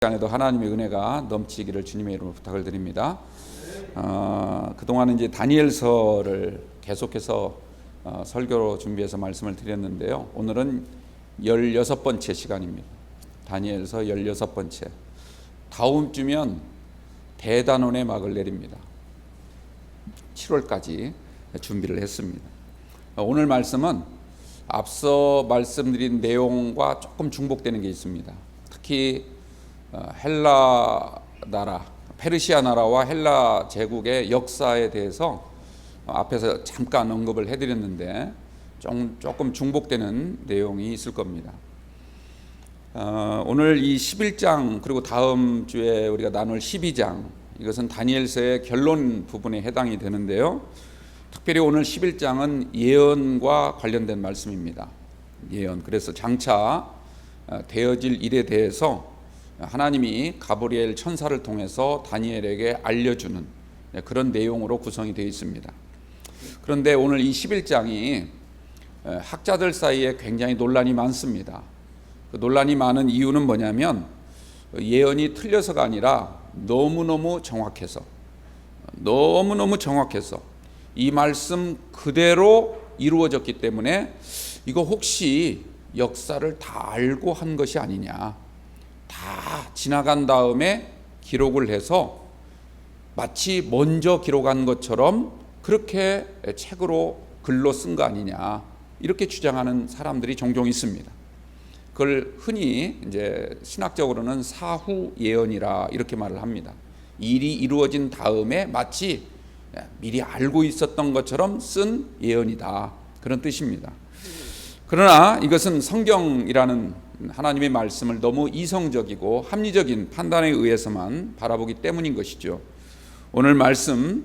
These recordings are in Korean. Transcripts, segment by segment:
시간에도 하나님의 은혜가 넘치기를 주님의 이름으로 부탁을 드립니다. 그동안은 이제 다니엘서를 계속해서 설교로 준비해서 말씀을 드렸는데요. 오늘은 16번째 시간입니다. 다니엘서 16번째. 다음 주면 대단원의 막을 내립니다. 7월까지 준비를 했습니다. 오늘 말씀은 앞서 말씀드린 내용과 조금 중복되는 게 있습니다. 특히 헬라 나라, 페르시아 나라와 헬라 제국의 역사에 대해서 앞에서 잠깐 언급을 해드렸는데 조금 중복되는 내용이 있을 겁니다. 오늘 이 11장 그리고 다음 주에 우리가 나눌 12장, 이것은 다니엘서의 결론 부분에 해당이 되는데요. 특별히 오늘 11장은 예언과 관련된 말씀입니다. 예언. 그래서 장차 되어질 일에 대해서 하나님이 가브리엘 천사를 통해서 다니엘에게 알려주는 그런 내용으로 구성이 되어 있습니다. 그런데 오늘 이 11장이 학자들 사이에 굉장히 논란이 많습니다. 그 논란이 많은 이유는 뭐냐면 예언이 틀려서가 아니라 너무너무 정확해서 이 말씀 그대로 이루어졌기 때문에 이거 혹시 역사를 다 알고 한 것이 아니냐, 다 지나간 다음에 기록을 해서 마치 먼저 기록한 것처럼 그렇게 책으로 글로 쓴 거 아니냐, 이렇게 주장하는 사람들이 종종 있습니다. 그걸 흔히 이제 신학적으로는 사후 예언이라 이렇게 말을 합니다. 일이 이루어진 다음에 마치 미리 알고 있었던 것처럼 쓴 예언이다, 그런 뜻입니다. 그러나 이것은 성경이라는 하나님의 말씀을 너무 이성적이고 합리적인 판단에 의해서만 바라보기 때문인 것이죠. 오늘 말씀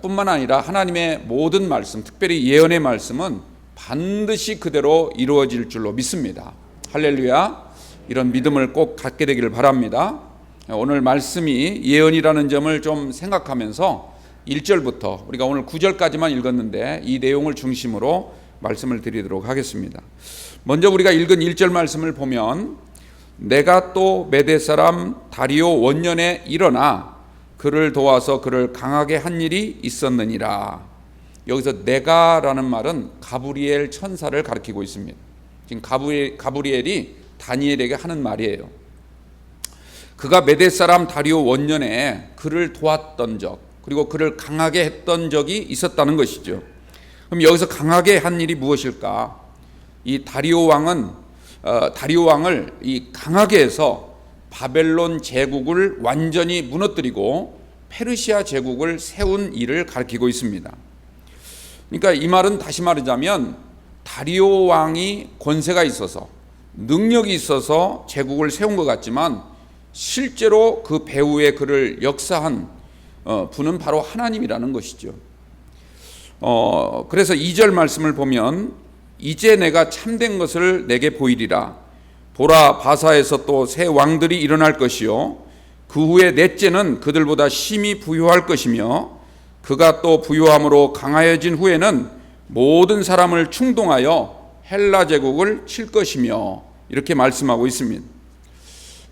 뿐만 아니라 하나님의 모든 말씀, 특별히 예언의 말씀은 반드시 그대로 이루어질 줄로 믿습니다. 할렐루야. 이런 믿음을 꼭 갖게 되기를 바랍니다. 오늘 말씀이 예언이라는 점을 좀 생각하면서 1절부터 우리가 오늘 9절까지만 읽었는데 이 내용을 중심으로 말씀을 드리도록 하겠습니다. 먼저 우리가 읽은 1절 말씀을 보면, 내가 또 메대 사람 다리오 원년에 일어나 그를 도와서 그를 강하게 한 일이 있었느니라. 여기서 내가라는 말은 가브리엘 천사를 가리키고 있습니다. 지금 가브리엘이 다니엘에게 하는 말이에요. 그가 메대 사람 다리오 원년에 그를 도왔던 적, 그리고 그를 강하게 했던 적이 있었다는 것이죠. 그럼 여기서 강하게 한 일이 무엇일까? 이 다리오 왕을 이 강하게 해서 바벨론 제국을 완전히 무너뜨리고 페르시아 제국을 세운 일을 가리키고 있습니다. 그러니까 이 말은 다시 말하자면 다리오 왕이 권세가 있어서 능력이 있어서 제국을 세운 것 같지만 실제로 그 배후에 그를 역사한 분은 바로 하나님이라는 것이죠. 그래서 2절 말씀을 보면, 이제 내가 참된 것을 내게 보이리라. 보라, 바사에서 또 새 왕들이 일어날 것이요 그 후에 넷째는 그들보다 심히 부유할 것이며 그가 또 부유함으로 강하여진 후에는 모든 사람을 충동하여 헬라 제국을 칠 것이며, 이렇게 말씀하고 있습니다.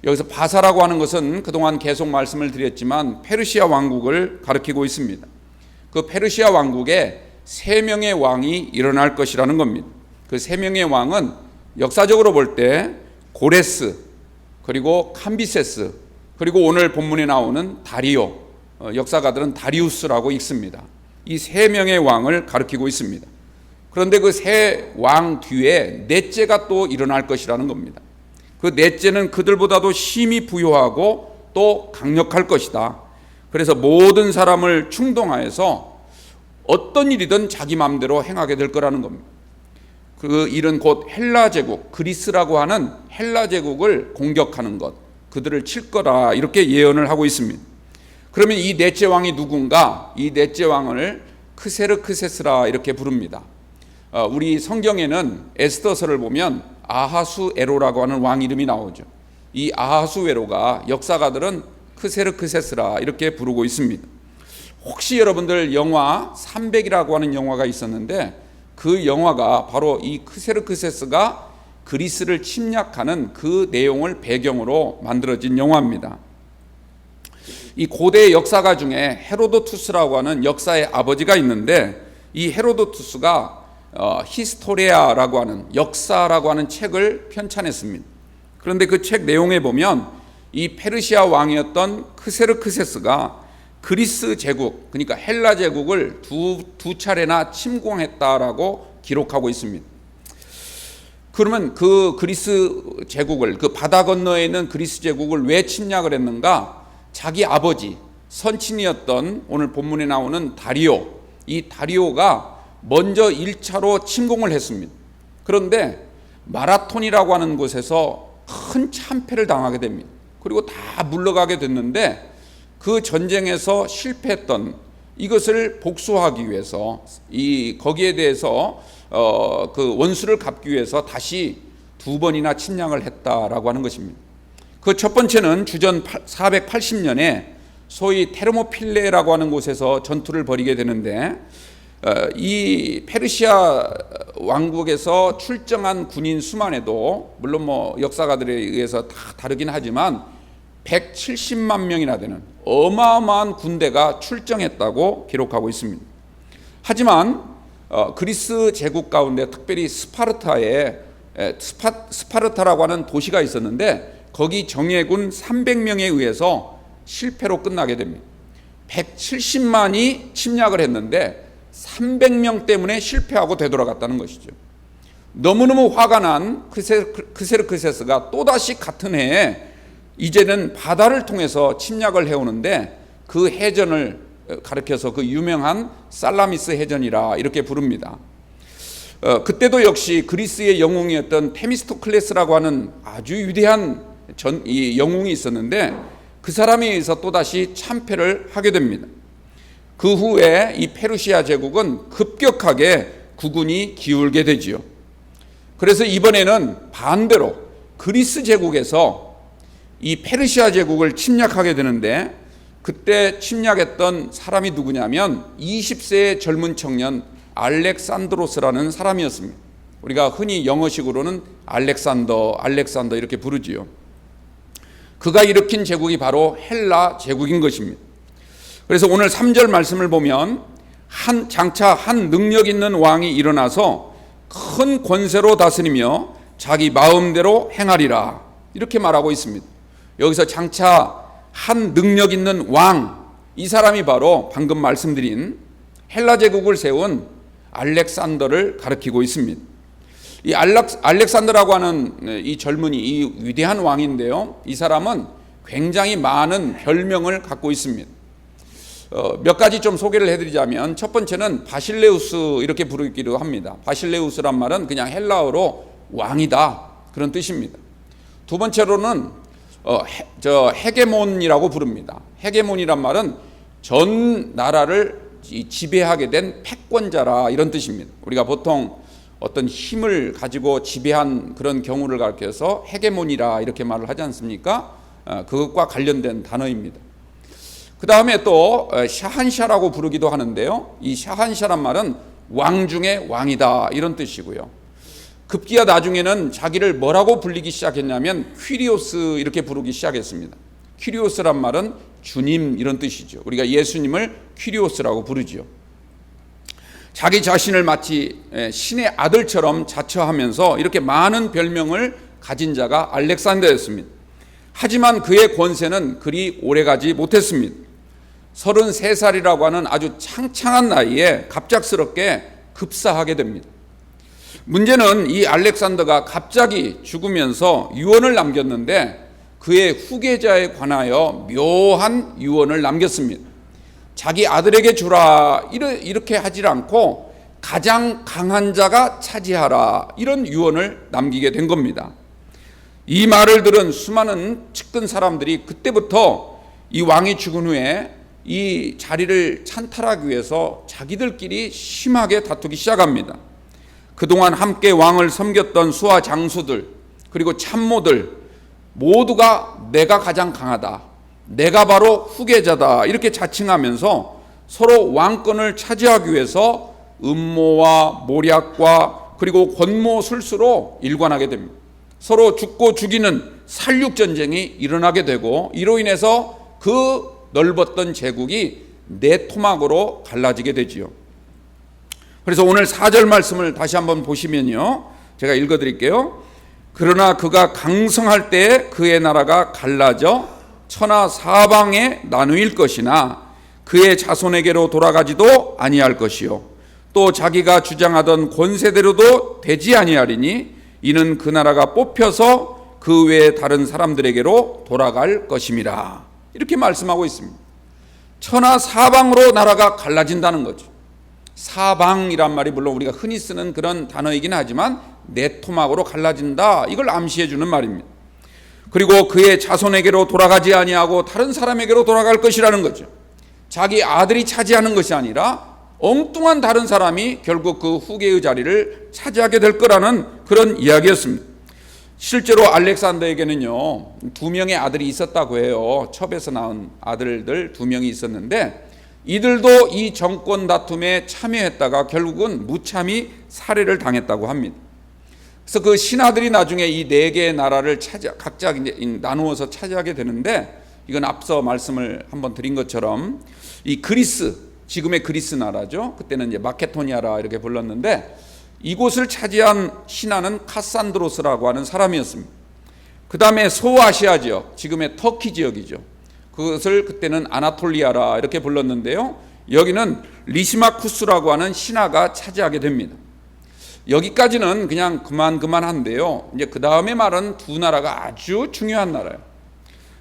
여기서 바사라고 하는 것은 그동안 계속 말씀을 드렸지만 페르시아 왕국을 가리키고 있습니다. 그 페르시아 왕국에 3명의 왕이 일어날 것이라는 겁니다. 그 3명의 왕은 역사적으로 볼 때 고레스, 그리고 캄비세스, 그리고 오늘 본문에 나오는 다리오, 역사가들은 다리우스라고 읽습니다. 이 3명의 왕을 가리키고 있습니다. 그런데 그 3왕 뒤에 넷째가 또 일어날 것이라는 겁니다. 그 넷째는 그들보다도 심히 부유하고 또 강력할 것이다. 그래서 모든 사람을 충동하여서 어떤 일이든 자기 마음대로 행하게 될 거라는 겁니다. 그 일은 곧 헬라 제국, 그리스라고 하는 헬라 제국을 공격하는 것, 그들을 칠 거라, 이렇게 예언을 하고 있습니다. 그러면 이 넷째 왕이 누군가? 이 넷째 왕을 크세르크세스라 이렇게 부릅니다. 우리 성경에는 에스더서를 보면 아하수에로라고 하는 왕 이름이 나오죠. 이 아하수에로가 역사가들은 크세르크세스라 이렇게 부르고 있습니다. 혹시 여러분들 영화 300이라고 하는 영화가 있었는데 그 영화가 바로 이 크세르크세스가 그리스를 침략하는 그 내용을 배경으로 만들어진 영화입니다. 이 고대 역사가 중에 헤로도투스라고 하는 역사의 아버지가 있는데, 이 헤로도투스가 히스토리아라고 하는 역사라고 하는 책을 편찬했습니다. 그런데 그 책 내용에 보면 이 페르시아 왕이었던 크세르크세스가 그리스 제국, 그러니까 헬라 제국을 두 차례나 침공했다라고 기록하고 있습니다. 그러면 그 그리스 제국을, 그 바다 건너에 있는 그리스 제국을 왜 침략을 했는가? 자기 아버지, 선친이었던 오늘 본문에 나오는 다리오, 이 다리오가 먼저 1차로 침공을 했습니다. 그런데 마라톤이라고 하는 곳에서 큰 참패를 당하게 됩니다. 그리고 다 물러가게 됐는데, 그 전쟁에서 실패했던 이것을 복수하기 위해서, 거기에 대해서 그 원수를 갚기 위해서 다시 2번이나 침략을 했다라고 하는 것입니다. 그 첫 번째는 주전 480년에 소위 테르모필레라고 하는 곳에서 전투를 벌이게 되는데, 이 페르시아 왕국에서 출정한 군인 수만 해도 물론 역사가들에 의해서 다 다르긴 하지만 170만 명이나 되는 어마어마한 군대가 출정했다고 기록하고 있습니다. 하지만 그리스 제국 가운데 특별히 스파르타라고 하는 도시가 있었는데, 거기 정예군 300명에 의해서 실패로 끝나게 됩니다. 170만이 침략을 했는데 300명 때문에 실패하고 되돌아갔다는 것이죠. 너무너무 화가 난 크세르크세스가 또다시 같은 해에 이제는 바다를 통해서 침략을 해오는데, 그 해전을 가리켜서 그 유명한 살라미스 해전이라 이렇게 부릅니다. 그때도 역시 그리스의 영웅이었던 테미스토클레스라고 하는 아주 위대한 이 영웅이 있었는데, 그 사람에 의해서 또다시 참패를 하게 됩니다. 그 후에 이 페르시아 제국은 급격하게 국운이 기울게 되지요. 그래서 이번에는 반대로 그리스 제국에서 이 페르시아 제국을 침략하게 되는데, 그때 침략했던 사람이 누구냐면 20세의 젊은 청년 알렉산드로스라는 사람이었습니다. 우리가 흔히 영어식으로는 알렉산더 이렇게 부르지요. 그가 일으킨 제국이 바로 헬라 제국인 것입니다. 그래서 오늘 3절 말씀을 보면 장차 한 능력 있는 왕이 일어나서 큰 권세로 다스리며 자기 마음대로 행하리라, 이렇게 말하고 있습니다. 여기서 장차 한 능력 있는 왕, 이 사람이 바로 방금 말씀드린 헬라 제국을 세운 알렉산더를 가리키고 있습니다. 이 알렉산더라고 하는 이 젊은이, 이 위대한 왕인데요, 이 사람은 굉장히 많은 별명을 갖고 있습니다. 몇 가지 좀 소개를 해드리자면, 첫 번째는 바실레우스 이렇게 부르기도 합니다. 바실레우스란 말은 그냥 헬라어로 왕이다, 그런 뜻입니다. 두 번째로는 헤게몬이라고 부릅니다. 헤게몬이란 말은 전 나라를 지배하게 된 패권자라, 이런 뜻입니다. 우리가 보통 어떤 힘을 가지고 지배한 그런 경우를 가리켜서 헤게몬이라 이렇게 말을 하지 않습니까? 그것과 관련된 단어입니다. 그 다음에 또 샤한샤라고 부르기도 하는데요, 이 샤한샤란 말은 왕 중에 왕이다, 이런 뜻이고요. 급기야 나중에는 자기를 뭐라고 불리기 시작했냐면 퀴리오스 이렇게 부르기 시작했습니다. 퀴리오스란 말은 주님, 이런 뜻이죠. 우리가 예수님을 퀴리오스라고 부르지요. 자기 자신을 마치 신의 아들처럼 자처하면서 이렇게 많은 별명을 가진 자가 알렉산더였습니다. 하지만 그의 권세는 그리 오래가지 못했습니다. 33살이라고 하는 아주 창창한 나이에 갑작스럽게 급사하게 됩니다. 문제는 이 알렉산더가 갑자기 죽으면서 유언을 남겼는데, 그의 후계자에 관하여 묘한 유언을 남겼습니다. 자기 아들에게 주라, 이렇게 하지 않고 가장 강한 자가 차지하라, 이런 유언을 남기게 된 겁니다. 이 말을 들은 수많은 측근 사람들이 그때부터 이 왕이 죽은 후에 이 자리를 찬탈하기 위해서 자기들끼리 심하게 다투기 시작합니다. 그동안 함께 왕을 섬겼던 수하 장수들, 그리고 참모들 모두가 내가 가장 강하다, 내가 바로 후계자다, 이렇게 자칭하면서 서로 왕권을 차지하기 위해서 음모와 모략과 그리고 권모술수로 일관하게 됩니다. 서로 죽고 죽이는 살육전쟁이 일어나게 되고 이로 인해서 그 넓었던 제국이 네 토막으로 갈라지게 되지요. 그래서 오늘 4절 말씀을 다시 한번 보시면요, 제가 읽어드릴게요. 그러나 그가 강성할 때에 그의 나라가 갈라져 천하 사방에 나누일 것이나 그의 자손에게로 돌아가지도 아니할 것이요 또 자기가 주장하던 권세대로도 되지 아니하리니 이는 그 나라가 뽑혀서 그 외에 다른 사람들에게로 돌아갈 것임이라. 이렇게 말씀하고 있습니다. 천하 사방으로 나라가 갈라진다는 거죠. 사방이란 말이 물론 우리가 흔히 쓰는 그런 단어이긴 하지만 네 토막으로 갈라진다, 이걸 암시해 주는 말입니다. 그리고 그의 자손에게로 돌아가지 아니하고 다른 사람에게로 돌아갈 것이라는 거죠. 자기 아들이 차지하는 것이 아니라 엉뚱한 다른 사람이 결국 그 후계의 자리를 차지하게 될 거라는 그런 이야기였습니다. 실제로 알렉산더에게는요 2명의 아들이 있었다고 해요. 첩에서 낳은 아들들 2명이 있었는데 이들도 이 정권 다툼에 참여했다가 결국은 무참히 살해를 당했다고 합니다. 그래서 그 신하들이 나중에 이 4개의 나라를 각자 이제 나누어서 차지하게 되는데, 이건 앞서 말씀을 한번 드린 것처럼 이 그리스, 지금의 그리스 나라죠. 그때는 이제 마케도니아라 이렇게 불렀는데 이곳을 차지한 신하는 카산드로스라고 하는 사람이었습니다. 그 다음에 소아시아 지역, 지금의 터키 지역이죠. 그것을 그때는 아나톨리아라 이렇게 불렀는데요. 여기는 리시마쿠스라고 하는 신하가 차지하게 됩니다. 여기까지는 그냥 그만한데요. 이제 그 다음에 말은 두 나라가 아주 중요한 나라예요.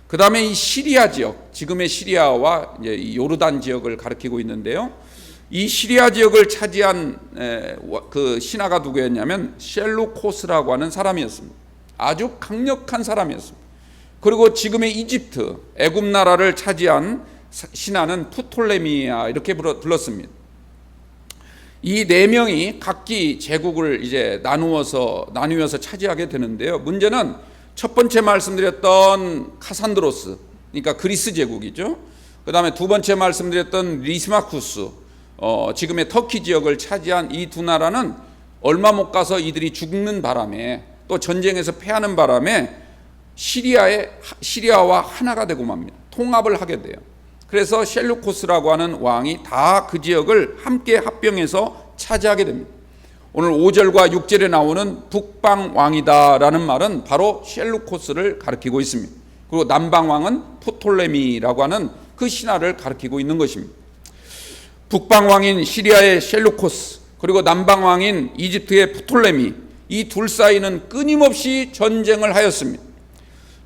그 다음에 이 시리아 지역, 지금의 시리아와 이제 이 요르단 지역을 가리키고 있는데요. 이 시리아 지역을 차지한 그 신하가 누구였냐면 셀루코스라고 하는 사람이었습니다. 아주 강력한 사람이었습니다. 그리고 지금의 이집트, 애굽 나라를 차지한 신하는 프톨레미아 이렇게 불렀습니다. 이 4명이 각기 제국을 이제 나누어서 차지하게 되는데요. 문제는 첫 번째 말씀드렸던 카산드로스, 그러니까 그리스 제국이죠. 그 다음에 두 번째 말씀드렸던 리시마쿠스, 지금의 터키 지역을 차지한 이 두 나라는 얼마 못 가서 이들이 죽는 바람에 또 전쟁에서 패하는 바람에 시리아와 하나가 되고 맙니다. 통합을 하게 돼요. 그래서 셀루코스라고 하는 왕이 다 그 지역을 함께 합병해서 차지하게 됩니다. 오늘 5절과 6절에 나오는 북방왕이다라는 말은 바로 셀루코스를 가리키고 있습니다. 그리고 남방왕은 프톨레미라고 하는 그 신하를 가리키고 있는 것입니다. 북방왕인 시리아의 셀루코스, 그리고 남방왕인 이집트의 프톨레미, 이 둘 사이는 끊임없이 전쟁을 하였습니다.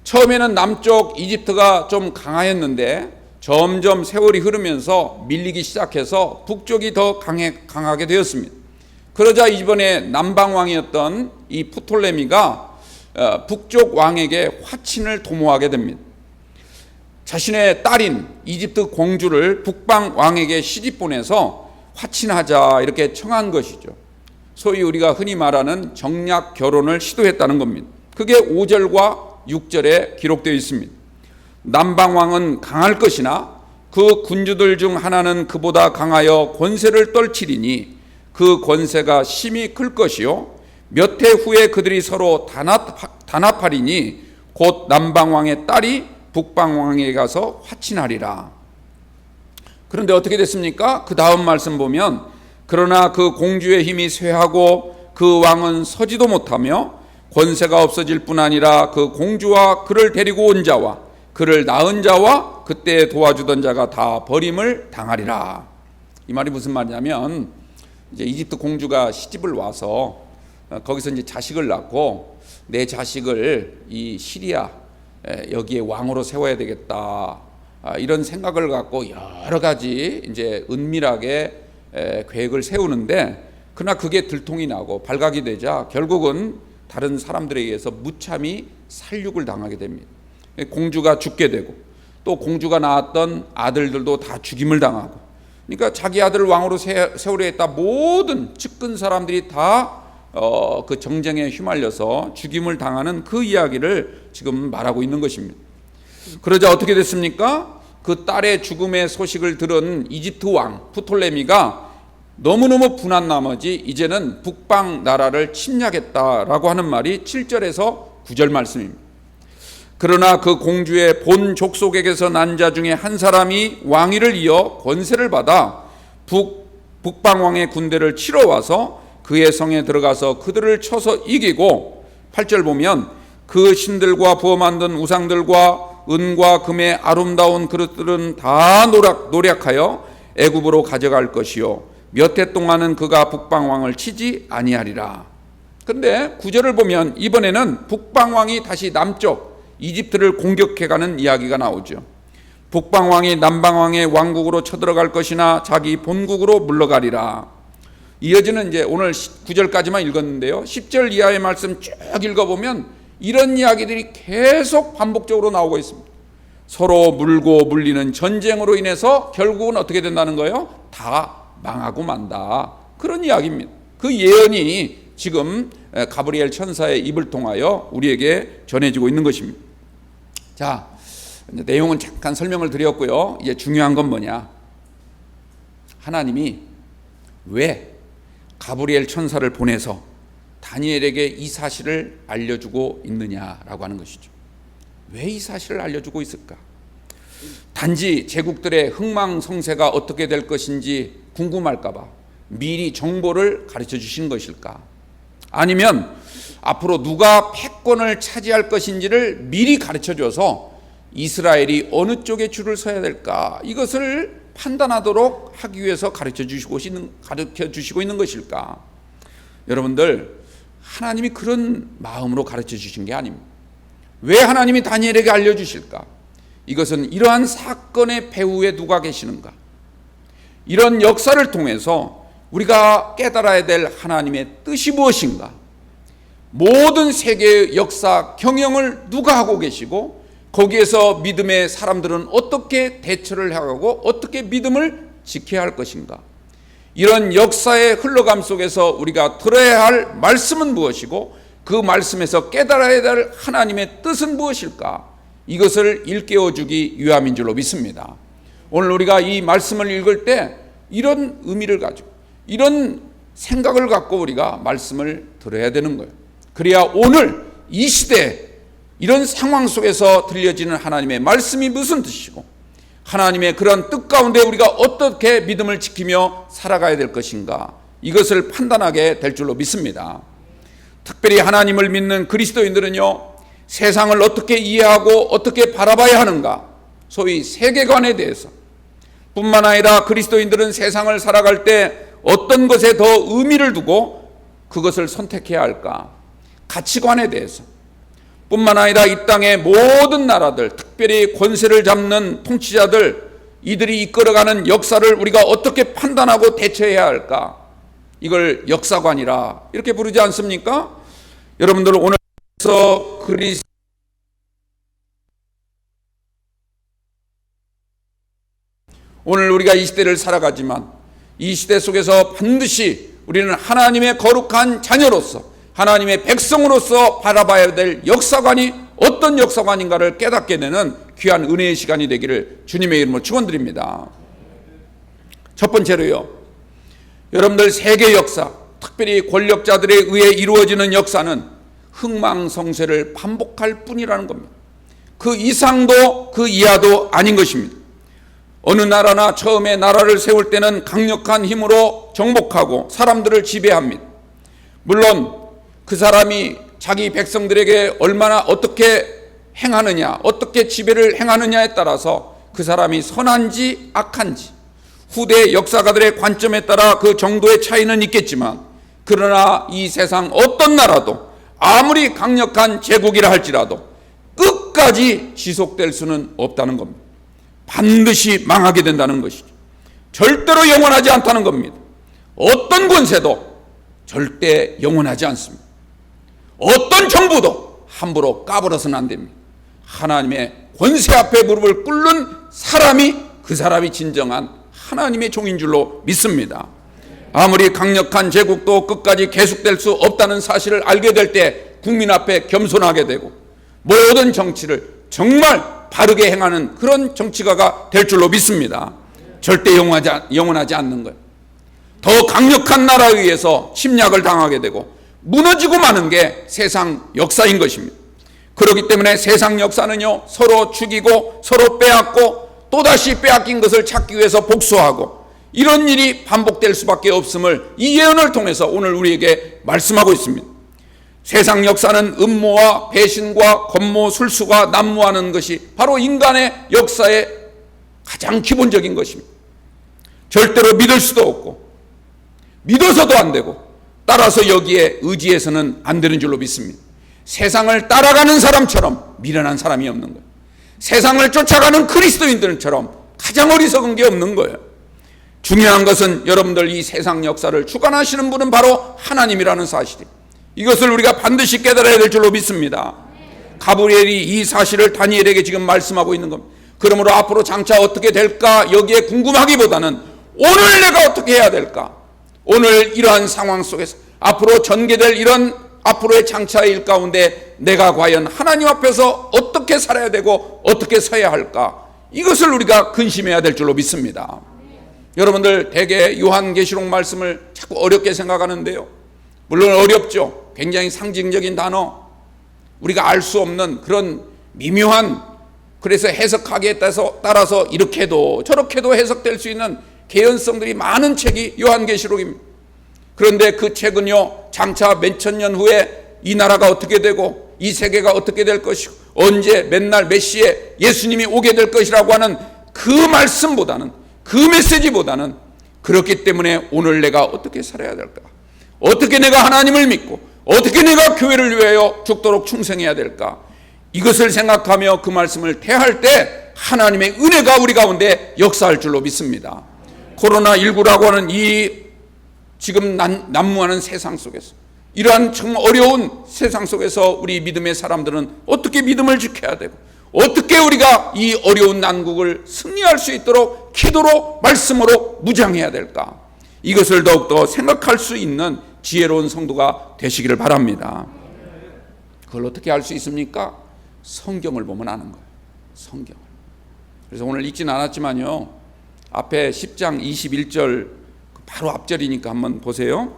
처음에는 남쪽 이집트가 좀 강하였는데 점점 세월이 흐르면서 밀리기 시작해서 북쪽이 더 강하게 되었습니다. 그러자 이번에 남방왕이었던 이 프톨레미가 북쪽 왕에게 화친을 도모하게 됩니다. 자신의 딸인 이집트 공주를 북방 왕에게 시집 보내서 화친하자 이렇게 청한 것이죠. 소위 우리가 흔히 말하는 정략 결혼을 시도했다는 겁니다. 그게 5절과 6절에 기록되어 있습니다. 남방왕은 강할 것이나 그 군주들 중 하나는 그보다 강하여 권세를 떨치리니 그 권세가 심히 클 것이요 몇 해 후에 그들이 서로 단합하리니 곧 남방왕의 딸이 북방왕에게 가서 화친하리라. 그런데 어떻게 됐습니까? 그 다음 말씀 보면 그러나 그 공주의 힘이 쇠하고 그 왕은 서지도 못하며 권세가 없어질 뿐 아니라 그 공주와 그를 데리고 온 자와 그를 낳은 자와 그때 도와주던 자가 다 버림을 당하리라. 이 말이 무슨 말이냐면 이제 이집트 공주가 시집을 와서 거기서 이제 자식을 낳고 내 자식을 이 시리아 여기에 왕으로 세워야 되겠다, 이런 생각을 갖고 여러 가지 이제 은밀하게 계획을 세우는데 그러나 그게 들통이 나고 발각이 되자 결국은 다른 사람들에 의해서 무참히 살육을 당하게 됩니다. 공주가 죽게 되고 또 공주가 낳았던 아들들도 다 죽임을 당하고, 그러니까 자기 아들을 왕으로 세우려 했다 모든 측근 사람들이 다 그 정쟁에 휘말려서 죽임을 당하는 그 이야기를 지금 말하고 있는 것입니다. 그러자 어떻게 됐습니까? 그 딸의 죽음의 소식을 들은 이집트 왕 프톨레미가 너무너무 분한 나머지 이제는 북방 나라를 침략했다라고 하는 말이 7절에서 9절 말씀입니다. 그러나 그 공주의 본 족속에게서 난 자 중에 한 사람이 왕위를 이어 권세를 받아 북방왕의 군대를 치러 와서 그의 성에 들어가서 그들을 쳐서 이기고, 8절 보면 그 신들과 부어 만든 우상들과 은과 금의 아름다운 그릇들은 다 노략하여 애굽으로 가져갈 것이요 몇 해 동안은 그가 북방왕을 치지 아니하리라. 그런데 9절을 보면 이번에는 북방왕이 다시 남쪽 이집트를 공격해가는 이야기가 나오죠. 북방왕이 남방왕의 왕국으로 쳐들어갈 것이나 자기 본국으로 물러가리라. 이어지는 이제 오늘 9절까지만 읽었는데요, 10절 이하의 말씀 쭉 읽어보면 이런 이야기들이 계속 반복적으로 나오고 있습니다. 서로 물고 물리는 전쟁으로 인해서 결국은 어떻게 된다는 거예요? 다 망하고 만다, 그런 이야기입니다. 그 예언이 지금 가브리엘 천사의 입을 통하여 우리에게 전해지고 있는 것입니다. 자, 내용은 잠깐 설명을 드렸고요. 이제 중요한 건 뭐냐? 하나님이 왜 가브리엘 천사를 보내서 다니엘에게 이 사실을 알려주고 있느냐라고 하는 것이죠. 왜 이 사실을 알려주고 있을까? 단지 제국들의 흥망성쇠가 어떻게 될 것인지 궁금할까 봐 미리 정보를 가르쳐 주신 것일까? 아니면 앞으로 누가 패권을 차지할 것인지를 미리 가르쳐 줘서 이스라엘이 어느 쪽에 줄을 서야 될까, 이것을 판단하도록 하기 위해서 가르쳐 주시고 있는 것일까? 여러분들, 하나님이 그런 마음으로 가르쳐 주신 게 아닙니다. 왜 하나님이 다니엘에게 알려주실까? 이것은 이러한 사건의 배후에 누가 계시는가, 이런 역사를 통해서 우리가 깨달아야 될 하나님의 뜻이 무엇인가, 모든 세계의 역사 경영을 누가 하고 계시고 거기에서 믿음의 사람들은 어떻게 대처를 하고 어떻게 믿음을 지켜야 할 것인가, 이런 역사의 흘러감 속에서 우리가 들어야 할 말씀은 무엇이고 그 말씀에서 깨달아야 될 하나님의 뜻은 무엇일까, 이것을 일깨워주기 위함인 줄로 믿습니다. 오늘 우리가 이 말씀을 읽을 때 이런 의미를 가지고 이런 생각을 갖고 우리가 말씀을 들어야 되는 거예요. 그래야 오늘 이 시대 이런 상황 속에서 들려지는 하나님의 말씀이 무슨 뜻이고 하나님의 그런 뜻 가운데 우리가 어떻게 믿음을 지키며 살아가야 될 것인가, 이것을 판단하게 될 줄로 믿습니다. 특별히 하나님을 믿는 그리스도인들은요, 세상을 어떻게 이해하고 어떻게 바라봐야 하는가, 소위 세계관에 대해서 뿐만 아니라 그리스도인들은 세상을 살아갈 때 어떤 것에 더 의미를 두고 그것을 선택해야 할까, 가치관에 대해서 뿐만 아니라 이 땅의 모든 나라들, 특별히 권세를 잡는 통치자들, 이들이 이끌어가는 역사를 우리가 어떻게 판단하고 대처해야 할까, 이걸 역사관이라 이렇게 부르지 않습니까? 여러분들 오늘서 오늘 우리가 이 시대를 살아가지만 이 시대 속에서 반드시 우리는 하나님의 거룩한 자녀로서 하나님의 백성으로서 바라봐야 될 역사관이 어떤 역사관인가를 깨닫게 되는 귀한 은혜의 시간이 되기를 주님의 이름으로 축원드립니다. 첫 번째로요, 여러분들 세계 역사, 특별히 권력자들에 의해 이루어지는 역사는 흥망성쇠를 반복할 뿐이라는 겁니다. 그 이상도 그 이하도 아닌 것입니다. 어느 나라나 처음에 나라를 세울 때는 강력한 힘으로 정복하고 사람들을 지배합니다. 물론 그 사람이 자기 백성들에게 얼마나 어떻게 행하느냐, 어떻게 지배를 행하느냐에 따라서 그 사람이 선한지 악한지 후대 역사가들의 관점에 따라 그 정도의 차이는 있겠지만, 그러나 이 세상 어떤 나라도 아무리 강력한 제국이라 할지라도 끝까지 지속될 수는 없다는 겁니다. 반드시 망하게 된다는 것이죠. 절대로 영원하지 않다는 겁니다. 어떤 권세도 절대 영원하지 않습니다. 어떤 정부도 함부로 까불어서는 안 됩니다. 하나님의 권세 앞에 무릎을 꿇는 사람이 그 사람이 진정한 하나님의 종인 줄로 믿습니다. 아무리 강력한 제국도 끝까지 계속될 수 없다는 사실을 알게 될 때 국민 앞에 겸손하게 되고 모든 정치를 정말 바르게 행하는 그런 정치가가 될 줄로 믿습니다. 절대 영원하지 않는 거예요. 더 강력한 나라에 의해서 침략을 당하게 되고 무너지고 마는 게 세상 역사인 것입니다. 그렇기 때문에 세상 역사는요, 서로 죽이고 서로 빼앗고 또다시 빼앗긴 것을 찾기 위해서 복수하고 이런 일이 반복될 수밖에 없음을 이 예언을 통해서 오늘 우리에게 말씀하고 있습니다. 세상 역사는 음모와 배신과 권모술수가 난무하는 것이 바로 인간의 역사의 가장 기본적인 것입니다. 절대로 믿을 수도 없고 믿어서도 안 되고 따라서 여기에 의지해서는 안 되는 줄로 믿습니다. 세상을 따라가는 사람처럼 미련한 사람이 없는 거예요. 세상을 쫓아가는 그리스도인들처럼 가장 어리석은 게 없는 거예요. 중요한 것은 여러분들 이 세상 역사를 주관하시는 분은 바로 하나님이라는 사실이에요. 이것을 우리가 반드시 깨달아야 될 줄로 믿습니다. 가브리엘이 이 사실을 다니엘에게 지금 말씀하고 있는 겁니다. 그러므로 앞으로 장차 어떻게 될까 여기에 궁금하기보다는 오늘 내가 어떻게 해야 될까, 오늘 이러한 상황 속에서 앞으로 전개될 이런 앞으로의 장차의 일 가운데 내가 과연 하나님 앞에서 어떻게 살아야 되고 어떻게 서야 할까, 이것을 우리가 근심해야 될 줄로 믿습니다. 여러분들 대개 요한계시록 말씀을 자꾸 어렵게 생각하는데요, 물론 어렵죠. 굉장히 상징적인 단어, 우리가 알 수 없는 그런 미묘한, 그래서 해석하기에 따라서 이렇게도 저렇게도 해석될 수 있는 개연성들이 많은 책이 요한계시록입니다. 그런데 그 책은요, 장차 몇천 년 후에 이 나라가 어떻게 되고 이 세계가 어떻게 될 것이고 언제 몇 날 몇 시에 예수님이 오게 될 것이라고 하는 그 말씀보다는, 그 메시지보다는, 그렇기 때문에 오늘 내가 어떻게 살아야 될까, 어떻게 내가 하나님을 믿고 어떻게 내가 교회를 위하여 죽도록 충성해야 될까, 이것을 생각하며 그 말씀을 대할 때 하나님의 은혜가 우리 가운데 역사할 줄로 믿습니다. 코로나19라고 하는 이 지금 난무하는 세상 속에서, 이러한 정말 어려운 세상 속에서 우리 믿음의 사람들은 어떻게 믿음을 지켜야 되고 어떻게 우리가 이 어려운 난국을 승리할 수 있도록 기도로 말씀으로 무장해야 될까, 이것을 더욱더 생각할 수 있는 지혜로운 성도가 되시기를 바랍니다. 그걸 어떻게 알 수 있습니까? 성경을 보면 아는 거예요. 성경을. 그래서 오늘 읽진 않았지만요, 앞에 10장 21절 바로 앞절이니까 한번 보세요.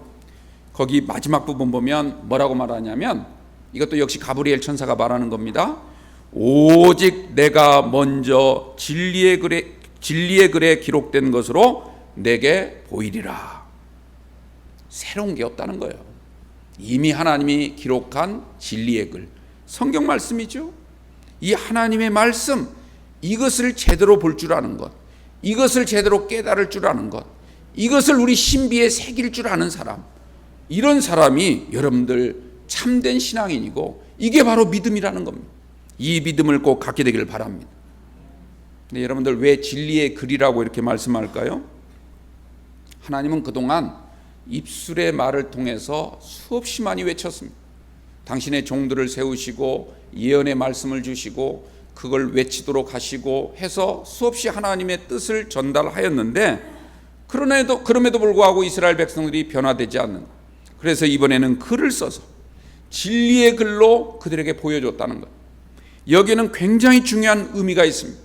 거기 마지막 부분 보면 뭐라고 말하냐면, 이것도 역시 가브리엘 천사가 말하는 겁니다. 오직 내가 먼저 진리의 글에 기록된 것으로 내게 보이리라. 새로운 게 없다는 거예요. 이미 하나님이 기록한 진리의 글, 성경 말씀이죠. 이 하나님의 말씀, 이것을 제대로 볼 줄 아는 것, 이것을 제대로 깨달을 줄 아는 것, 이것을 우리 신비에 새길 줄 아는 사람, 이런 사람이 여러분들 참된 신앙인이고 이게 바로 믿음이라는 겁니다. 이 믿음을 꼭 갖게 되기를 바랍니다. 근데 여러분들 왜 진리의 글이라고 이렇게 말씀할까요? 하나님은 그동안 입술의 말을 통해서 수없이 많이 외쳤습니다. 당신의 종들을 세우시고 예언의 말씀을 주시고 그걸 외치도록 하시고 해서 수없이 하나님의 뜻을 전달하였는데, 그럼에도 불구하고 이스라엘 백성들이 변화되지 않는 것. 그래서 이번에는 글을 써서 진리의 글로 그들에게 보여줬다는 것. 여기에는 굉장히 중요한 의미가 있습니다.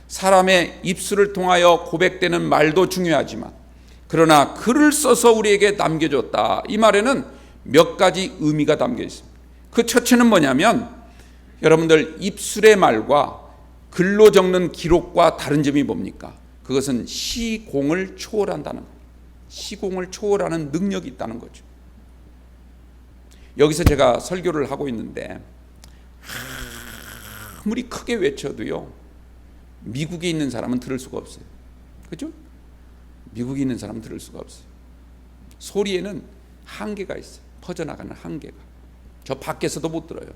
사람의 입술을 통하여 고백되는 말도 중요하지만, 그러나 글을 써서 우리에게 남겨줬다, 이 말에는 몇 가지 의미가 담겨 있습니다. 그 첫째는 뭐냐면, 여러분들 입술의 말과 글로 적는 기록과 다른 점이 뭡니까? 그것은 시공을 초월한다는 거예요. 시공을 초월하는 능력이 있다는 거죠. 여기서 제가 설교를 하고 있는데 아무리 크게 외쳐도요, 미국에 있는 사람은 들을 수가 없어요. 그죠? 미국에 있는 사람은 들을 수가 없어요. 소리에는 한계가 있어요. 퍼져나가는 한계가. 저 밖에서도 못 들어요.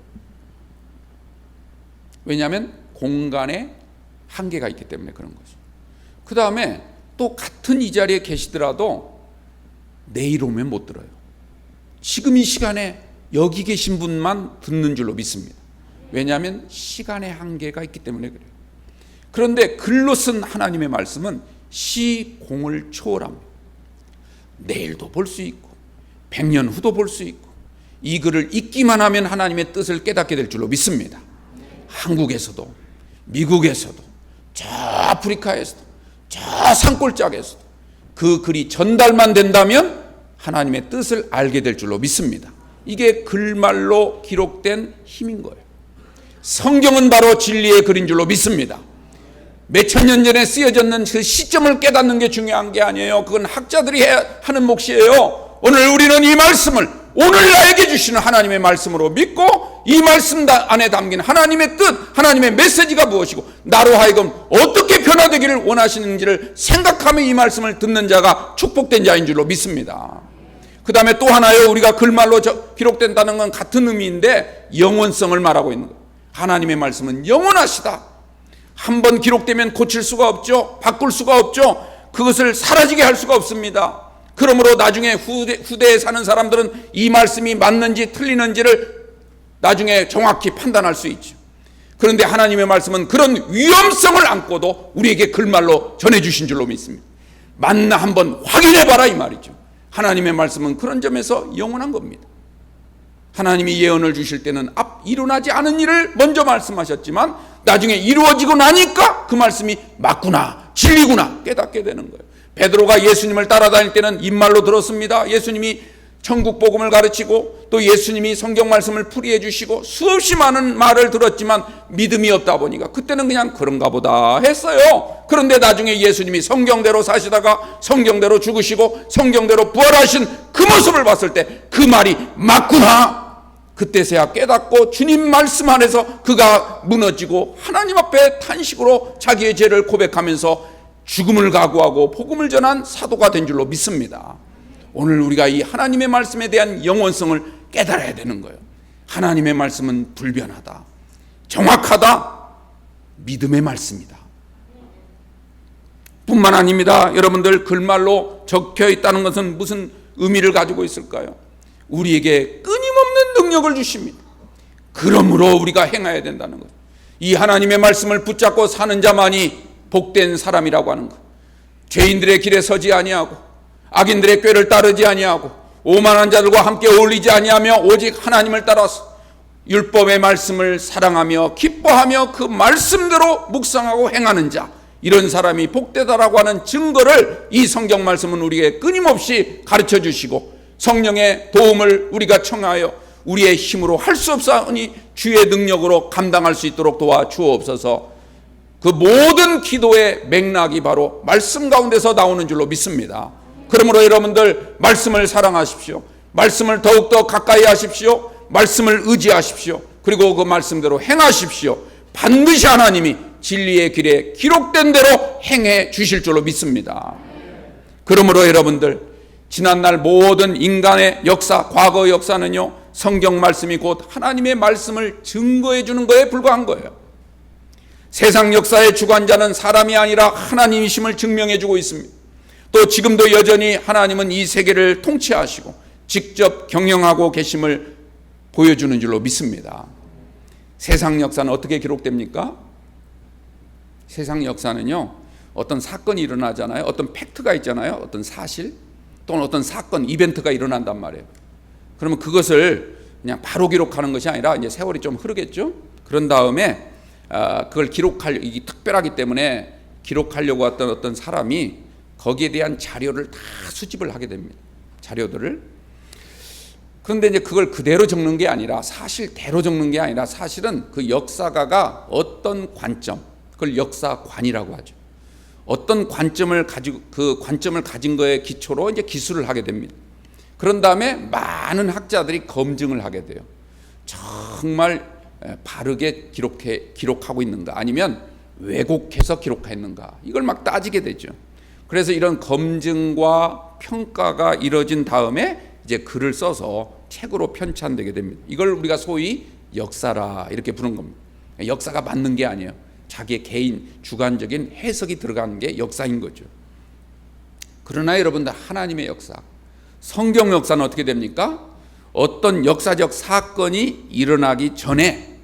왜냐하면 공간에 한계가 있기 때문에 그런 거죠. 그 다음에 또 같은 이 자리에 계시더라도 내일 오면 못 들어요. 지금 이 시간에 여기 계신 분만 듣는 줄로 믿습니다. 왜냐하면 시간의 한계가 있기 때문에 그래요. 그런데 글로 쓴 하나님의 말씀은 시공을 초월합니다. 내일도 볼 수 있고 100년 후도 볼 수 있고, 이 글을 읽기만 하면 하나님의 뜻을 깨닫게 될 줄로 믿습니다. 한국에서도, 미국에서도, 저 아프리카에서도, 저 산골짜기에서도, 그 글이 전달만 된다면 하나님의 뜻을 알게 될 줄로 믿습니다. 이게 글말로 기록된 힘인 거예요. 성경은 바로 진리의 글인 줄로 믿습니다. 몇천 년 전에 쓰여졌는 그 시점을 깨닫는 게 중요한 게 아니에요. 그건 학자들이 하는 몫이에요. 오늘 우리는 이 말씀을 오늘 나에게 주시는 하나님의 말씀으로 믿고 이 말씀 안에 담긴 하나님의 뜻, 하나님의 메시지가 무엇이고 나로 하여금 어떻게 변화되기를 원하시는지를 생각하며 이 말씀을 듣는 자가 축복된 자인 줄로 믿습니다. 그 다음에 또 하나요. 우리가 글말로 기록된다는 건 같은 의미인데 영원성을 말하고 있는 거예요. 하나님의 말씀은 영원하시다. 한번 기록되면 고칠 수가 없죠. 바꿀 수가 없죠. 그것을 사라지게 할 수가 없습니다. 그러므로 나중에 후대에 사는 사람들은 이 말씀이 맞는지 틀리는지를 나중에 정확히 판단할 수 있죠. 그런데 하나님의 말씀은 그런 위험성을 안고도 우리에게 글말로 전해주신 줄로 믿습니다. 맞나 한번 확인해봐라 이 말이죠. 하나님의 말씀은 그런 점에서 영원한 겁니다. 하나님이 예언을 주실 때는 일어나지 않은 일을 먼저 말씀하셨지만 나중에 이루어지고 나니까 그 말씀이 맞구나, 진리구나 깨닫게 되는 거예요. 베드로가 예수님을 따라다닐 때는 입말로 들었습니다. 예수님이 천국 복음을 가르치고 또 예수님이 성경 말씀을 풀이해 주시고 수없이 많은 말을 들었지만 믿음이 없다 보니까 그때는 그냥 그런가 보다 했어요. 그런데 나중에 예수님이 성경대로 사시다가 성경대로 죽으시고 성경대로 부활하신 그 모습을 봤을 때 그 말이 맞구나, 그때서야 깨닫고 주님 말씀 안에서 그가 무너지고 하나님 앞에 탄식으로 자기의 죄를 고백하면서 죽음을 각오하고 복음을 전한 사도가 된 줄로 믿습니다. 오늘 우리가 이 하나님의 말씀에 대한 영원성을 깨달아야 되는 거예요. 하나님의 말씀은 불변하다, 정확하다, 믿음의 말씀이다. 뿐만 아닙니다. 여러분들, 글말로 적혀 있다는 것은 무슨 의미를 가지고 있을까요? 우리에게 끊임없는 능력을 주십니다. 그러므로 우리가 행해야 된다는 것. 이 하나님의 말씀을 붙잡고 사는 자만이 복된 사람이라고 하는 것. 죄인들의 길에 서지 아니하고 악인들의 꾀를 따르지 아니하고 오만한 자들과 함께 어울리지 아니하며 오직 하나님을 따라서 율법의 말씀을 사랑하며 기뻐하며 그 말씀대로 묵상하고 행하는 자, 이런 사람이 복되다라고 하는 증거를 이 성경 말씀은 우리에게 끊임없이 가르쳐 주시고 성령의 도움을 우리가 청하여 우리의 힘으로 할 수 없사오니 주의 능력으로 감당할 수 있도록 도와주옵소서. 그 모든 기도의 맥락이 바로 말씀 가운데서 나오는 줄로 믿습니다. 그러므로 여러분들, 말씀을 사랑하십시오. 말씀을 더욱더 가까이 하십시오. 말씀을 의지하십시오. 그리고 그 말씀대로 행하십시오. 반드시 하나님이 진리의 길에 기록된 대로 행해 주실 줄로 믿습니다. 그러므로 여러분들, 지난날 모든 인간의 역사, 과거 역사는요, 성경 말씀이 곧 하나님의 말씀을 증거해 주는 거에 불과한 거예요. 세상 역사의 주관자는 사람이 아니라 하나님이심을 증명해 주고 있습니다. 또 지금도 여전히 하나님은 이 세계를 통치하시고 직접 경영하고 계심을 보여주는 줄로 믿습니다. 세상 역사는 어떻게 기록됩니까? 세상 역사는요, 어떤 사건이 일어나잖아요. 어떤 팩트가 있잖아요. 어떤 사실 또는 어떤 사건, 이벤트가 일어난단 말이에요. 그러면 그것을 그냥 바로 기록하는 것이 아니라 이제 세월이 좀 흐르겠죠. 그런 다음에 그걸 이게 특별하기 때문에 기록하려고 했던 어떤 사람이 거기에 대한 자료를 다 수집을 하게 됩니다. 자료들을. 그런데 이제 그걸 그대로 적는 게 아니라, 사실대로 적는 게 아니라, 사실은 그 역사가가 어떤 관점, 그걸 역사관이라고 하죠. 어떤 관점을 가지고 그 관점을 가진 거에 기초로 이제 기술을 하게 됩니다. 그런 다음에 많은 학자들이 검증을 하게 돼요. 정말 바르게 기록하고 있는가, 아니면 왜곡해서 기록했는가, 이걸 막 따지게 되죠. 그래서 이런 검증과 평가가 이루어진 다음에 이제 글을 써서 책으로 편찬되게 됩니다. 이걸 우리가 소위 역사라 이렇게 부르는 겁니다. 역사가 맞는 게 아니에요. 자기의 개인 주관적인 해석이 들어가는 게 역사인 거죠. 그러나 여러분들, 하나님의 역사, 성경 역사는 어떻게 됩니까? 어떤 역사적 사건이 일어나기 전에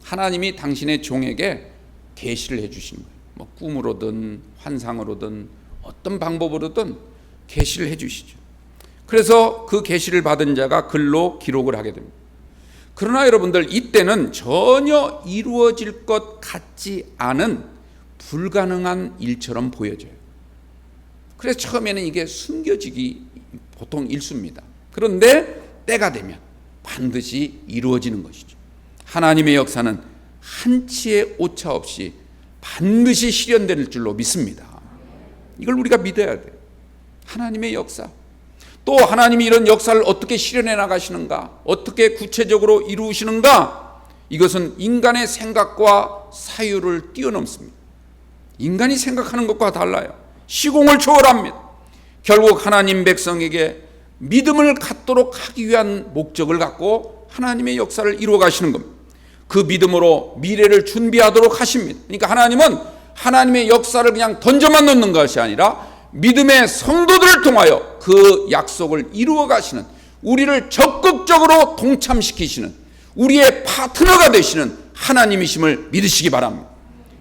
하나님이 당신의 종에게 계시를 해주시는 거예요. 뭐 꿈으로든 환상으로든 어떤 방법으로든 계시를 해주시죠. 그래서 그 계시를 받은 자가 글로 기록을 하게 됩니다. 그러나 여러분들, 이때는 전혀 이루어질 것 같지 않은 불가능한 일처럼 보여져요. 그래서 처음에는 이게 숨겨지기 보통 일수입니다. 그런데 때가 되면 반드시 이루어지는 것이죠. 하나님의 역사는 한치의 오차 없이 반드시 실현될 줄로 믿습니다. 이걸 우리가 믿어야 돼요. 하나님의 역사. 또 하나님이 이런 역사를 어떻게 실현해 나가시는가, 어떻게 구체적으로 이루시는가, 이것은 인간의 생각과 사유를 뛰어넘습니다. 인간이 생각하는 것과 달라요. 시공을 초월합니다. 결국 하나님 백성에게 믿음을 갖도록 하기 위한 목적을 갖고 하나님의 역사를 이루어 가시는 겁니다. 그 믿음으로 미래를 준비하도록 하십니다. 그러니까 하나님은 하나님의 역사를 그냥 던져만 놓는 것이 아니라 믿음의 성도들을 통하여 그 약속을 이루어 가시는, 우리를 적극적으로 동참시키시는, 우리의 파트너가 되시는 하나님이심을 믿으시기 바랍니다.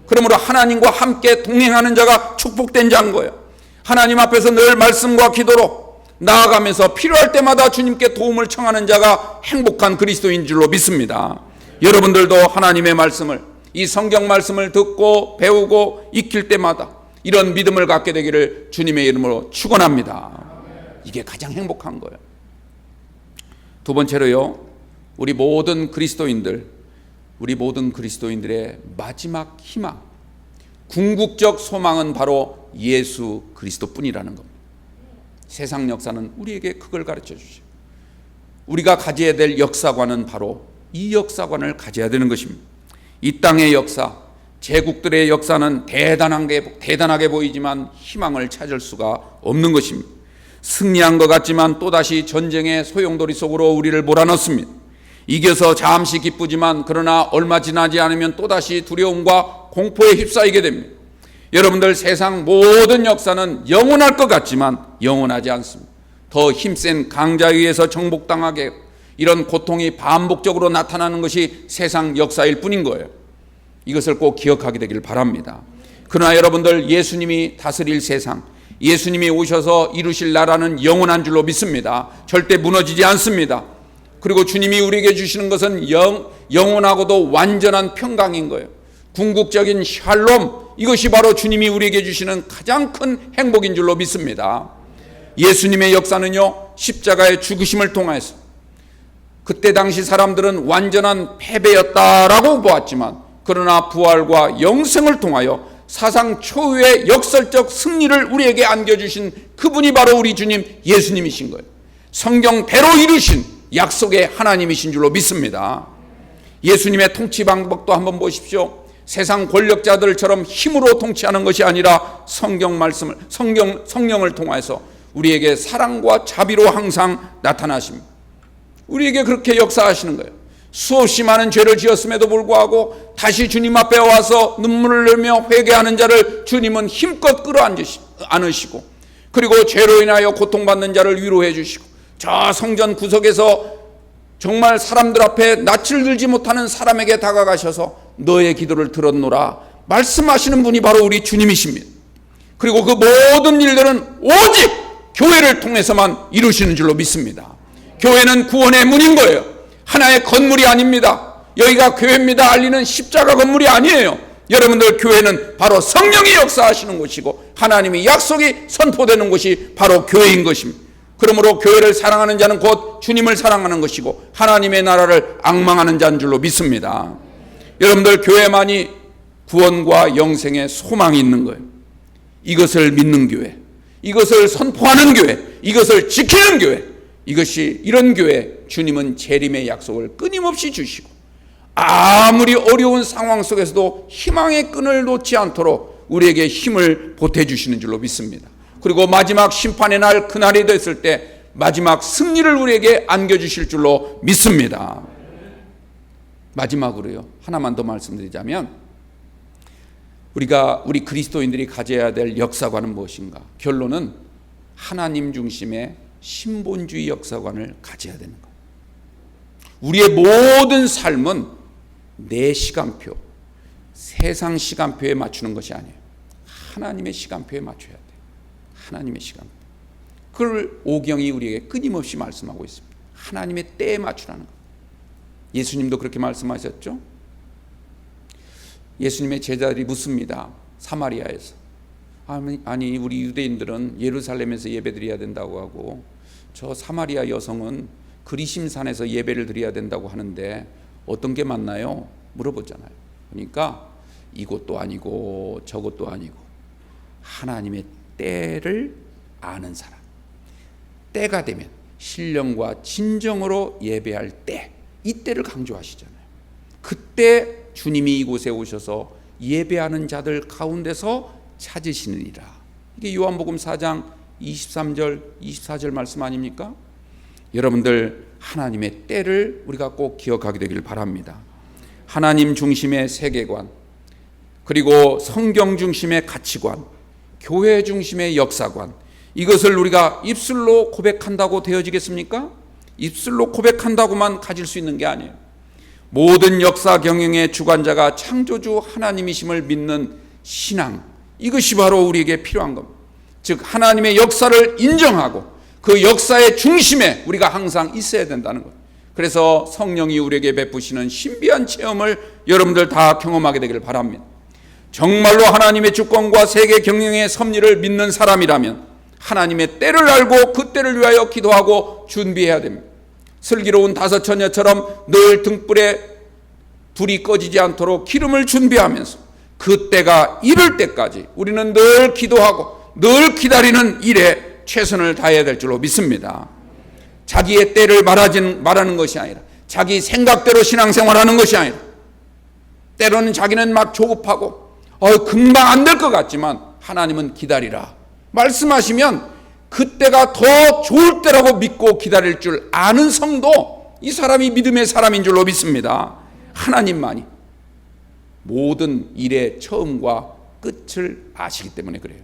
그러므로 하나님과 함께 동행하는 자가 축복된 자인 거예요. 하나님 앞에서 늘 말씀과 기도로 나아가면서 필요할 때마다 주님께 도움을 청하는 자가 행복한 그리스도인 줄로 믿습니다. 여러분들도 하나님의 말씀을, 이 성경 말씀을 듣고 배우고 익힐 때마다 이런 믿음을 갖게 되기를 주님의 이름으로 축원합니다. 이게 가장 행복한 거예요. 두 번째로요, 우리 모든 그리스도인들의 마지막 희망, 궁극적 소망은 바로 예수 그리스도뿐이라는 겁니다. 세상 역사는 우리에게 그걸 가르쳐 주시고, 우리가 가져야 될 역사관은 바로 이 역사관을 가져야 되는 것입니다. 이 땅의 역사, 제국들의 역사는 대단하게 보이지만 희망을 찾을 수가 없는 것입니다. 승리한 것 같지만 또다시 전쟁의 소용돌이 속으로 우리를 몰아넣습니다. 이겨서 잠시 기쁘지만 그러나 얼마 지나지 않으면 또다시 두려움과 공포에 휩싸이게 됩니다. 여러분들, 세상 모든 역사는 영원할 것 같지만 영원하지 않습니다. 더 힘센 강자에 의해서 정복당하게, 이런 고통이 반복적으로 나타나는 것이 세상 역사일 뿐인 거예요. 이것을 꼭 기억하게 되기를 바랍니다. 그러나 여러분들, 예수님이 다스릴 세상, 예수님이 오셔서 이루실 나라는 영원한 줄로 믿습니다. 절대 무너지지 않습니다. 그리고 주님이 우리에게 주시는 것은 영원하고도 완전한 평강인 거예요. 궁극적인 샬롬, 이것이 바로 주님이 우리에게 주시는 가장 큰 행복인 줄로 믿습니다. 예수님의 역사는요, 십자가의 죽으심을 통해서, 그때 당시 사람들은 완전한 패배였다라고 보았지만 그러나 부활과 영생을 통하여 사상 초유의 역설적 승리를 우리에게 안겨주신 그분이 바로 우리 주님 예수님이신 거예요. 성경대로 이루신 약속의 하나님이신 줄로 믿습니다. 예수님의 통치 방법도 한번 보십시오. 세상 권력자들처럼 힘으로 통치하는 것이 아니라 성령을 통해서 우리에게 사랑과 자비로 항상 나타나십니다. 우리에게 그렇게 역사하시는 거예요. 수없이 많은 죄를 지었음에도 불구하고 다시 주님 앞에 와서 눈물을 흘리며 회개하는 자를 주님은 힘껏 끌어안으시고, 그리고 죄로 인하여 고통받는 자를 위로해 주시고, 저 성전 구석에서 정말 사람들 앞에 낯을 들지 못하는 사람에게 다가가셔서 너의 기도를 들었노라 말씀하시는 분이 바로 우리 주님이십니다. 그리고 그 모든 일들은 오직 교회를 통해서만 이루시는 줄로 믿습니다. 교회는 구원의 문인 거예요. 하나의 건물이 아닙니다. 여기가 교회입니다 알리는 십자가 건물이 아니에요. 여러분들, 교회는 바로 성령이 역사하시는 곳이고 하나님의 약속이 선포되는 곳이 바로 교회인 것입니다. 그러므로 교회를 사랑하는 자는 곧 주님을 사랑하는 것이고 하나님의 나라를 앙망하는 자인 줄로 믿습니다. 여러분들, 교회만이 구원과 영생의 소망이 있는 거예요. 이것을 믿는 교회, 이것을 선포하는 교회, 이것을 지키는 교회, 이런 교회, 주님은 재림의 약속을 끊임없이 주시고 아무리 어려운 상황 속에서도 희망의 끈을 놓지 않도록 우리에게 힘을 보태주시는 줄로 믿습니다. 그리고 마지막 심판의 날, 그날이 됐을 때 마지막 승리를 우리에게 안겨주실 줄로 믿습니다. 마지막으로요, 하나만 더 말씀드리자면, 우리 그리스도인들이 가져야 될 역사관은 무엇인가? 결론은 하나님 중심의 신본주의 역사관을 가져야 되는 거예요. 우리의 모든 삶은 내 시간표, 세상 시간표에 맞추는 것이 아니에요. 하나님의 시간표에 맞춰야 돼요. 하나님의 시간표. 그걸 오경이 우리에게 끊임없이 말씀하고 있습니다. 하나님의 때에 맞추라는 거예요. 예수님도 그렇게 말씀하셨죠? 예수님의 제자들이 묻습니다. 사마리아에서. 아니 우리 유대인들은 예루살렘에서 예배드려야 된다고 하고 저 사마리아 여성은 그리심산에서 예배를 드려야 된다고 하는데 어떤 게 맞나요? 물어보잖아요. 그러니까 이것도 아니고 저것도 아니고 하나님의 때를 아는 사람, 때가 되면 신령과 진정으로 예배할 때, 이 때를 강조하시잖아요. 그때 주님이 이곳에 오셔서 예배하는 자들 가운데서 찾으시느니라. 이게 요한복음 4장 23절 24절 말씀 아닙니까? 여러분들 하나님의 때를 우리가 꼭 기억하게 되길 바랍니다. 하나님 중심의 세계관, 그리고 성경 중심의 가치관, 교회 중심의 역사관, 이것을 우리가 입술로 고백한다고 되어지겠습니까? 입술로 고백한다고만 가질 수 있는 게 아니에요. 모든 역사 경영의 주관자가 창조주 하나님이심을 믿는 신앙, 이것이 바로 우리에게 필요한 겁니다. 즉 하나님의 역사를 인정하고 그 역사의 중심에 우리가 항상 있어야 된다는 것. 그래서 성령이 우리에게 베푸시는 신비한 체험을 여러분들 다 경험하게 되기를 바랍니다. 정말로 하나님의 주권과 세계 경영의 섭리를 믿는 사람이라면 하나님의 때를 알고 그 때를 위하여 기도하고 준비해야 됩니다. 슬기로운 다섯 처녀처럼 늘 등불에 불이 꺼지지 않도록 기름을 준비하면서 그 때가 이를 때까지 우리는 늘 기도하고 늘 기다리는 일에 최선을 다해야 될 줄로 믿습니다. 자기의 때를 말하는 것이 아니라 자기 생각대로 신앙생활하는 것이 아니라 때로는 자기는 막 조급하고 금방 안 될 것 같지만 하나님은 기다리라 말씀하시면 그때가 더 좋을 때라고 믿고 기다릴 줄 아는 성도, 이 사람이 믿음의 사람인 줄로 믿습니다. 하나님만이 모든 일의 처음과 끝을 아시기 때문에 그래요.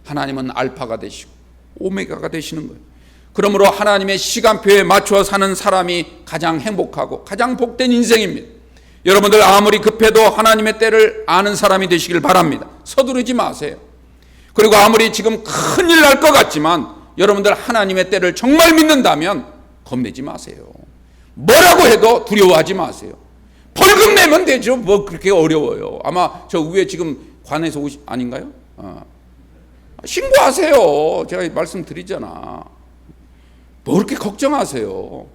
하나님은 알파가 되시고 오메가가 되시는 거예요. 그러므로 하나님의 시간표에 맞춰 사는 사람이 가장 행복하고 가장 복된 인생입니다. 여러분들 아무리 급해도 하나님의 때를 아는 사람이 되시길 바랍니다. 서두르지 마세요. 그리고 아무리 지금 큰일 날 것 같지만 여러분들 하나님의 때를 정말 믿는다면 겁내지 마세요. 뭐라고 해도 두려워하지 마세요. 벌금 내면 되죠. 뭐 그렇게 어려워요. 아마 저 위에 지금 관에서 아닌가요? 신고하세요. 제가 말씀드리잖아. 뭐 그렇게 걱정하세요.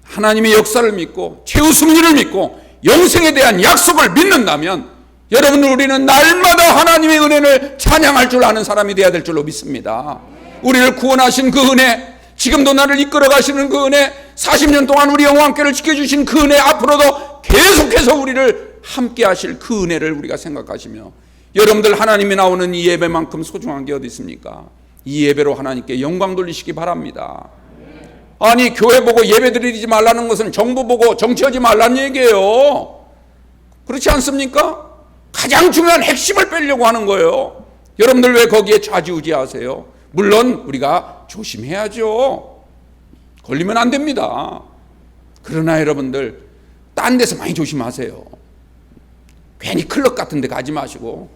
하나님의 역사를 믿고 최후 승리를 믿고 영생에 대한 약속을 믿는다면 여러분 우리는 날마다 하나님의 은혜를 찬양할 줄 아는 사람이 되어야 될 줄로 믿습니다. 우리를 구원하신 그 은혜, 지금도 나를 이끌어 가시는 그 은혜, 40년 동안 우리 영과 함께를 지켜주신 그 은혜, 앞으로도 계속해서 우리를 함께 하실 그 은혜를 우리가 생각하시며 여러분들 하나님이 나오는 이 예배만큼 소중한 게 어디 있습니까? 이 예배로 하나님께 영광 돌리시기 바랍니다. 아니 교회 보고 예배 드리지 말라는 것은 정부 보고 정치하지 말라는 얘기예요. 그렇지 않습니까? 가장 중요한 핵심을 빼려고 하는 거예요. 여러분들 왜 거기에 좌지우지하세요? 물론 우리가 조심해야죠. 걸리면 안 됩니다. 그러나 여러분들 딴 데서 많이 조심하세요. 괜히 클럽 같은 데 가지 마시고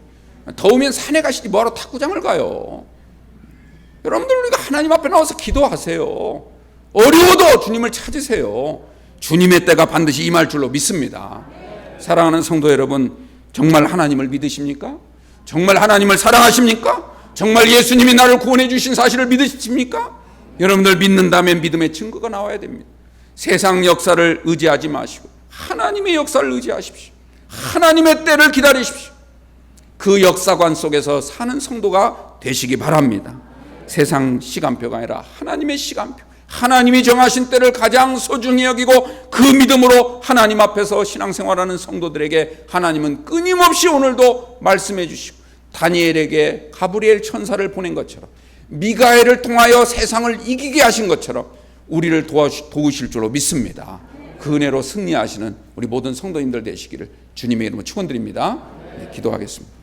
더우면 산에 가시지 뭐하러 탁구장을 가요. 여러분들 우리가 하나님 앞에 나와서 기도하세요. 어려워도 주님을 찾으세요. 주님의 때가 반드시 임할 줄로 믿습니다. 사랑하는 성도 여러분, 정말 하나님을 믿으십니까? 정말 하나님을 사랑하십니까? 정말 예수님이 나를 구원해 주신 사실을 믿으십니까? 여러분들 믿는다면 믿음의 증거가 나와야 됩니다. 세상 역사를 의지하지 마시고 하나님의 역사를 의지하십시오. 하나님의 때를 기다리십시오. 그 역사관 속에서 사는 성도가 되시기 바랍니다. 세상 시간표가 아니라 하나님의 시간표, 하나님이 정하신 때를 가장 소중히 여기고 그 믿음으로 하나님 앞에서 신앙생활하는 성도들에게 하나님은 끊임없이 오늘도 말씀해 주시고 다니엘에게 가브리엘 천사를 보낸 것처럼 미가엘을 통하여 세상을 이기게 하신 것처럼 우리를 도우실 줄로 믿습니다. 그 은혜로 승리하시는 우리 모든 성도님들 되시기를 주님의 이름으로 축원드립니다. 네, 기도하겠습니다.